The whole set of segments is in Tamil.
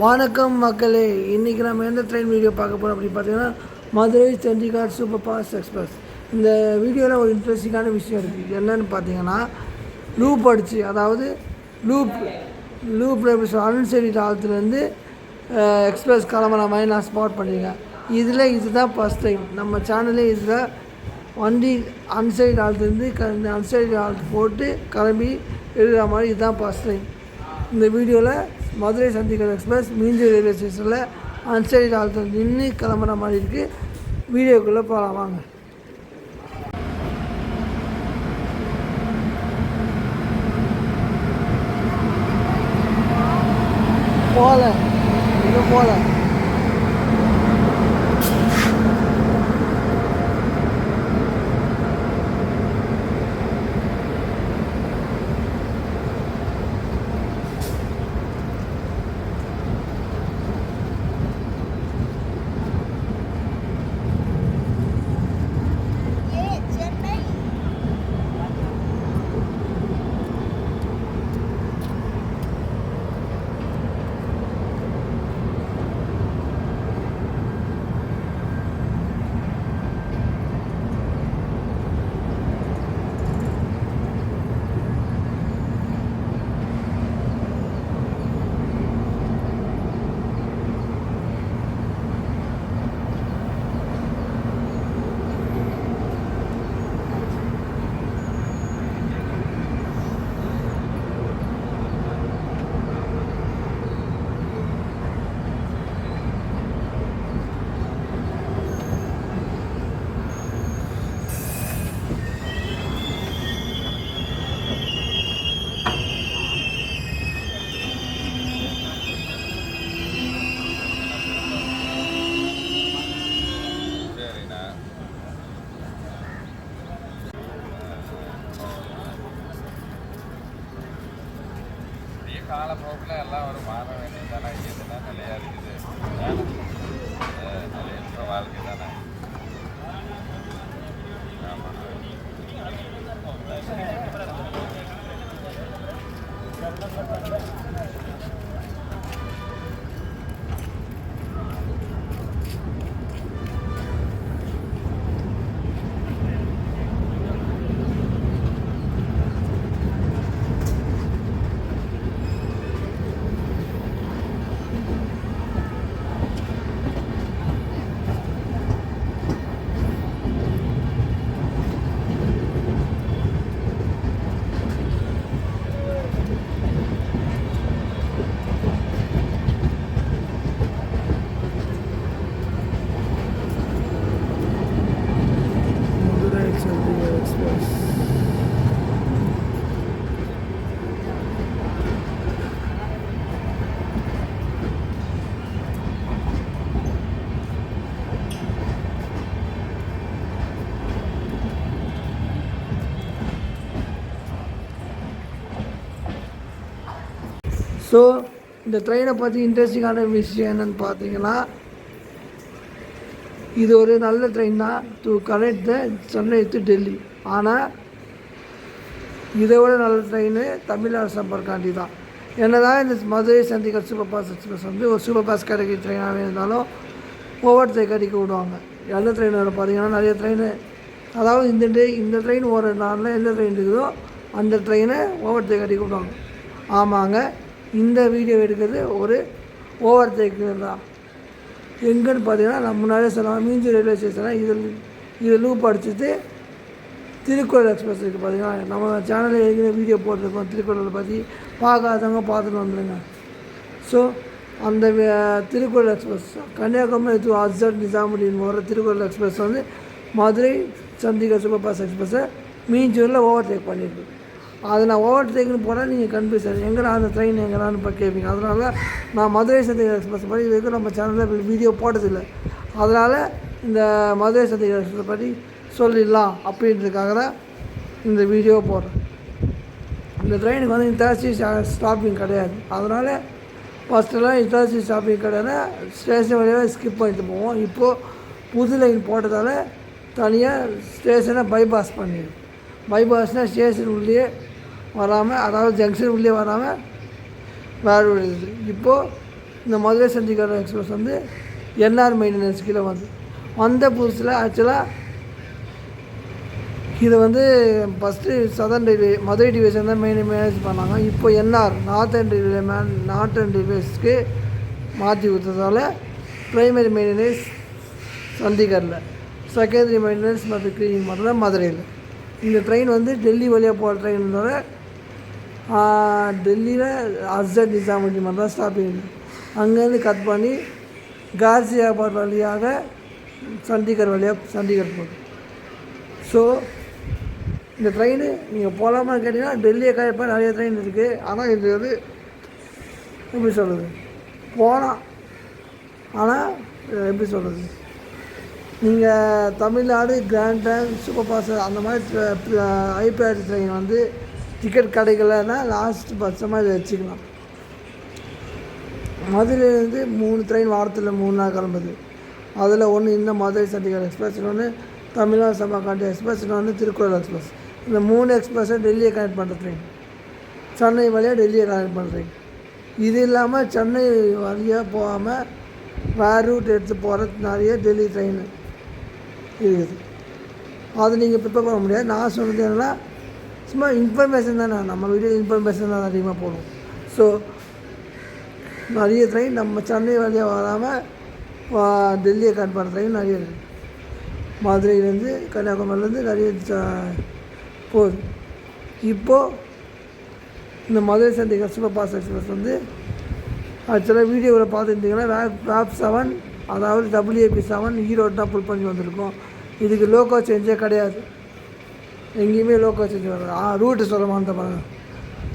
வணக்கம் மக்களே, இன்றைக்கி நம்ம எந்த ட்ரெயின் வீடியோ பார்க்க போகிறோம் அப்படின்னு பார்த்தீங்கன்னா Madurai Chandigarh super fast express. இந்த வீடியோவில் ஒரு இன்ட்ரெஸ்டிங்கான விஷயம் இருக்குது. என்னென்னு பார்த்தீங்கன்னா லூப் அடிச்சு, அதாவது லூப்பில் எப்படி சொல்ல அன்சைடு ஆழத்துலேருந்து எக்ஸ்பிரஸ் கிளம்புற மாதிரி நான் ஸ்பாட் பண்ணியிருக்கேன். இதுதான் ஃபஸ்ட் டைம் நம்ம சேனலே. இதில் வண்டி அன்சைடு ஆழத்துலேருந்து அன்சைடு ஆழத்து போட்டு கிளம்பி எழுதுகிற மாதிரி இதுதான் ஃபஸ்ட் டைம். இந்த வீடியோவில் மதுரை சண்டிகர் எக்ஸ்பிரஸ் மீஞ்சூர் ரயில்வே ஸ்டேஷனில் அன்சைடு ஆழத்தில் நின்று கிளம்புற மாதிரி இருக்குது. வீடியோக்குள்ளே போகலாம் வாங்க. போகல காலப்போக்கில் எல்லாம் ஒரு மாற வேண்டியதானே. இதுதான் நிலையாக இருக்குது. நிலையற்ற வாழ்க்கை தானே. ஸோ இந்த ட்ரெயினை பற்றி இன்ட்ரெஸ்டிங்கான விஷயம் என்னென்னு பார்த்தீங்கன்னா, இது ஒரு நல்ல ட்ரெயின் தான் to connect the Chennai to Delhi. ஆனால் இதை விட நல்ல ட்ரெயின் தமிழ்நாடு சம்பர்க்காண்டி தான். என்ன தான் இந்த Madurai Chandigarh super fast express வந்து ஒரு சூப்பர் ஃபாஸ்ட் கேட்டகரி ட்ரெயினாகவே இருந்தாலும் ஓவர் டேக் அடிக்க விடுவாங்க. எந்த ட்ரெயின் பார்த்தீங்கன்னா நிறைய ட்ரெயின், அதாவது இந்த ட்ரெயின் ஒரு நாளில் எந்த ட்ரெயின் இருக்குதோ அந்த ட்ரெயினை ஓவர் டேக் அடிக்க விடுவாங்க. ஆமாங்க, இந்த வீடியோ எடுக்கிறது ஒரு ஓவர் டேக்கு தான். எங்கன்னு பார்த்தீங்கன்னா நம்ம முன்னாடியே சொல்லலாம், மீஞ்சூர் ரயில்வே ஸ்டேஷனில் இது லூப் அடிச்சுட்டு திருக்குறள் எக்ஸ்பிரஸ் இருக்குது. பார்த்தீங்கன்னா நம்ம சேனலில் ஏற்கனவே வீடியோ போட்டிருக்கோம். திருக்குறளை பற்றி பார்க்காதவங்க பார்த்துட்டு வந்துடுங்க. ஸோ அந்த திருக்குறள் எக்ஸ்பிரஸ் கன்னியாகுமரி டு அஸ்ஸட் நிசாமுதீன் வர திருக்குறள் எக்ஸ்பிரஸ் வந்து மதுரை சண்டிகர் சூப்பர் ஃபாஸ்ட் எக்ஸ்பிரஸை மீஞ்சூரில் ஓவர் டேக் பண்ணியிருக்கு. அதை நான் ஓவர் டேக்குன்னு போனால் நீங்கள் கன்ஃபியூஸ் ஆகும், எங்கடா அந்த ட்ரெயின் எங்கடான்னு இப்போ கேட்பீங்க. அதனால் நான் மதுரை சண்டிகர் எக்ஸ்பிரஸ் பற்றி இது வரைக்கும் நம்ம சேனலில் வீடியோ போட்டதில்லை. அதனால் இந்த மதுரை சண்டிகர் எக்ஸ்பிரஸ் பற்றி சொல்லிடலாம் அப்படின்றதுக்காக தான் இந்த வீடியோ போடுறேன். இந்த ட்ரெயினுக்கு வந்து இன்டர்சிட்டி ஸ்டாப்பிங் கிடையாது. அதனால் ஃபஸ்ட்டெல்லாம் இன்டர்சிட்டி ஸ்டாப்பிங் கிடையாது, ஸ்டேஷன் வழியாக ஸ்கிப் பண்ணிட்டு போவோம். இப்போது புது லைன் போட்டதால் தனியாக ஸ்டேஷனை பைபாஸ் பண்ணிடுது. பைபாஸ்னால் ஸ்டேஷன் உள்ளே வராமல், அதாவது ஜங்ஷன் உள்ளே வராமல் வேறு விடுது. இப்போது இந்த மதுரை சண்டிகர் எக்ஸ்பிரஸ் வந்து என்ஆர் மெயின்டெனன்ஸ் கீழே வந்த புதுசில் ஆக்சுவலாக இது வந்து first southern railway Madurai division தான் மேனேஜ் பண்ணாங்க. இப்போ என்ஆர் நார்த்தன் ரயில்வேஸ்க்கு மாற்றி கொடுத்ததால ப்ரைமரி மெயின்டெனன்ஸ் சண்டிகரில், செகண்டரி மெயின்டெனன்ஸ் மற்றும் க்ளீனிங் பண்ணுறது மதுரையில். இந்த ட்ரெயின் வந்து டெல்லி வழியாக போகிற ட்ரெயினோட டெல்லியில் ஹஸ்ரத் நிசாமுதீன் மட்டும் தான் ஸ்டாப்பிங். அங்கேருந்து கட் பண்ணி காசியாபாத் வழியாக சண்டிகர் போகுது. ஸோ இந்த ட்ரெயின் நீங்கள் போகலாமா கேட்டிங்கன்னா டெல்லியை கரெக்டாக நிறைய ட்ரெயின் இருக்குது. ஆனால் இது வந்து எப்படி சொல்கிறது, போகலாம். ஆனால் எப்படி சொல்கிறது, நீங்கள் Tamil Nadu grand trunk super fast அந்த மாதிரி ஹை ப்ரையாரிட்டி ட்ரெயின் வந்து டிக்கெட் கிடைக்கலன்னா லாஸ்ட் பட்சமாக இதை வச்சுக்கலாம். மதுரையிலேருந்து 3 ட்ரெயின் வாரத்தில் 3 நாள் கிளம்புது. அதில் ஒன்று இந்த மதுரை சண்டிகர் எக்ஸ்பிரஸ், இன்னொன்று தமிழ்நாடு சம்பர்காண்டி எக்ஸ்பிரஸ், இன்னொன்று திருக்குறள் எக்ஸ்பிரஸ். இந்த 3 எக்ஸ்பிரஸை டெல்லியை கனெக்ட் பண்ணுற ட்ரெயின், சென்னை வழியாக டெல்லியை கனெக்ட் பண்ணுற ட்ரெயின். இது இல்லாமல் சென்னை வழியாக போகாமல் வேறு ரூட் எடுத்து போகிற நிறைய டெல்லி ட்ரெயின் இருக்குது. அது நீங்கள் ப்ரிப்பேர் பண்ண முடியாது. நான் சொன்னது என்னென்னா சும்மா இன்ஃபர்மேஷன் தானே, நம்ம வீடியோ இன்ஃபர்மேஷன் தான் அதிகமாக போடுவோம். ஸோ நிறைய ட்ரெயின் நம்ம சென்னை வழியாக வராமல் டெல்லியை கனெக்ட் பண்ணுற ட்ரெயின் நிறைய இருக்குது. மதுரையிலேருந்து கன்னியாகுமரியிலேருந்து நிறைய போகுது. இப்போது இந்த Madurai Chandigarh super fast express வந்து ஆக்சுவலாக வீடியோவில் பார்த்துருந்தீங்கன்னா வேப் 7 அதாவது WAP7 ஈரோடு தான் புல் பண்ணி வந்திருக்கோம். இதுக்கு லோக்கோ சேஞ்சே கிடையாது, எங்கேயுமே லோக்கோ சேஞ்ச் வராது. ரூட்டு சொல்ல மாட்டேன் பாருங்கள்.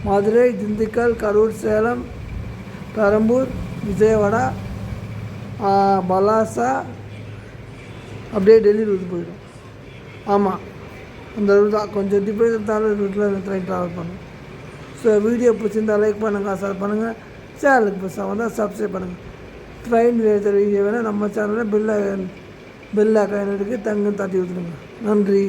மதுரை, திண்டுக்கல், கரூர், சேலம், பெரம்பூர், விஜயவாடா, பலாசா அப்படியே டெல்லி ரூட் போயிடும். ஆமாம், அந்த ரூட் தான் கொஞ்சம் டிஃப்ரெண்ட்டான ரூட்டில் ட்ரெயின் ட்ராவல் பண்ணும். ஸோ வீடியோ பிடிச்சிருந்தால் லைக் பண்ணுங்கள், ஷேர் பண்ணுங்கள், சேனலுக்கு புதுசாக வந்தால் சப்ஸ்கிரைப் பண்ணுங்கள். ட்ரெயின் ரிலேட்டட் வீடியோ வேணால் நம்ம சேனலில் பெல் ஐக்கான் இருக்குது, தங்கம் தட்டி விட்டுருங்க. நன்றி.